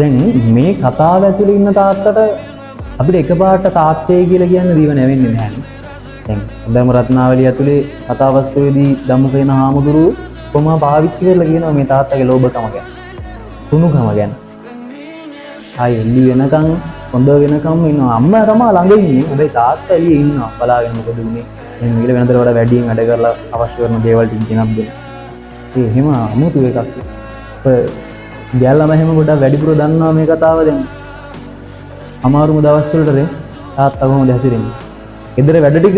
දැන් මේ කතාව ඇතුළේ ඉන්න තාත්තට අපිට එකපාරට තාත්තේ කියලා කියන්න දීව නැවෙන්නේ නැහැ. දැන් සුදම රත්නාවලිය ඇතුලේ කතාවස්තුවේදී ධම්මසේන හාමුදුරුවෝ කොහොම පාවිච්චි කරලා කියනවා මේ තාත්තගේ ලෝභකම ගැන. තුනුකම ගැන. ආයි එළි වෙනකන් හොඳ වෙනකම් ඉන්නවා. අම්මා තමයි ළඟ ඉන්නේ. හැබැයි තාත්තා එළියේ ඉන්නවා. බලාගෙන මොකද උනේ? එහෙනම් ඊළ වෙනතර වඩා වැඩියෙන් වැඩ කරලා අවශ්‍ය කරන දේවල් ටික ගෙනත් දෙන්න. ඒ එහෙම අමුතු එකක්. ගැල්ලම එහෙම ගොඩක් වැඩිපුර දන්නවා මේ කතාව දැන්. අමාරුම දවස් වලට තාත්තා කොහොමද හැසිරෙන්නේ? ගෙදර වැඩ ටික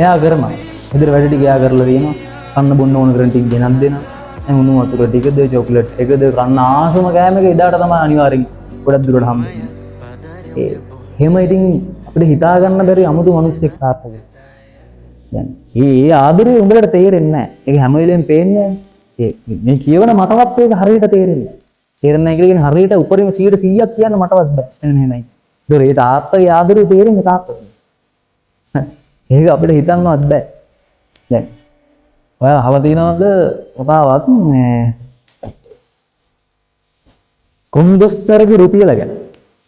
එයා කරනවා. ගෙදර වැඩ ටික එයා කරලා තියෙනවා. කන්න බොන්න ඕන කරන ටික ගෙනත් දෙනවා. එහෙනම් උණු වතුර ටිකද, චොක්ලට් එකද, කන්න ආසම කෑම එක එදාට තමයි අනිවාර්යෙන් ගොඩක් දුරට හම්බෙන්නේ. එහෙම ඉතින් අපිට හිතා ගන්න බැරි අමුතු මිනිස්සෙක් තාත්තගේ. දැන් මේ ආදරේ උඹලට තේරෙන්නේ නැහැ. ඒක හැම වෙලෙම පේන්නේ නැහැ. මේ කියවන මටවත් ඒක හරියට තේරෙන්නේ නැහැ. තේරෙන්නේ නැහැ කියලා කියන්නේ හරියට උඩරිම 100%ක් කියන්න මටවත් බෑ. එහෙමයි. ඒ තාත්තගේ ආදරේ තේරෙන්නේ තාත්තට. ඒක අපිට හිතන්නවත් බෑ. දැන් ඔයා අහලා තියෙනවද කතාවක් මේ කොන්දොස්තරගේ රුපියල ගැන?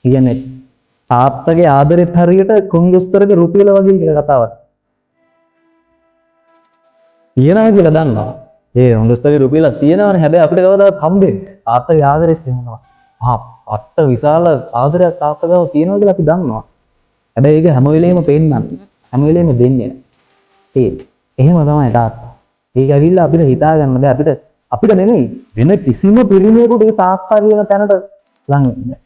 කියන්නේ තාත්තගේ ආදරෙත් හරියට කොන්දොස්තරගේ රුපියල වගේ කියලා කතාවක්. තියෙනවා කියලා දන්නවා. ඒ කොන්දොස්තරගේ රුපියල තියෙනවනේ. හැබැයි අපිට කවදාවත් හම්බෙන්නේ තාත්තගේ ආදරෙත් එහෙමනවා. අත්ත විශාල ආදරයක් තාත්තා ගාව තියෙනවා කියලා අපි දන්නවා. හැබැයි ඒක හැම වෙලෙම පේන්නන්නේ. හැම වෙලෙම දෙන්නේ නැහැ. එහෙම තමයි තාත්තා. ඒක ඇවිල්ලා අපිට හිතා ගන්න බෑ. අපිට නෙමෙයි වෙන කිසිම පිරිමියෙකුට ඒ තාත්තා කියන තැනට ලං වෙන්නේ.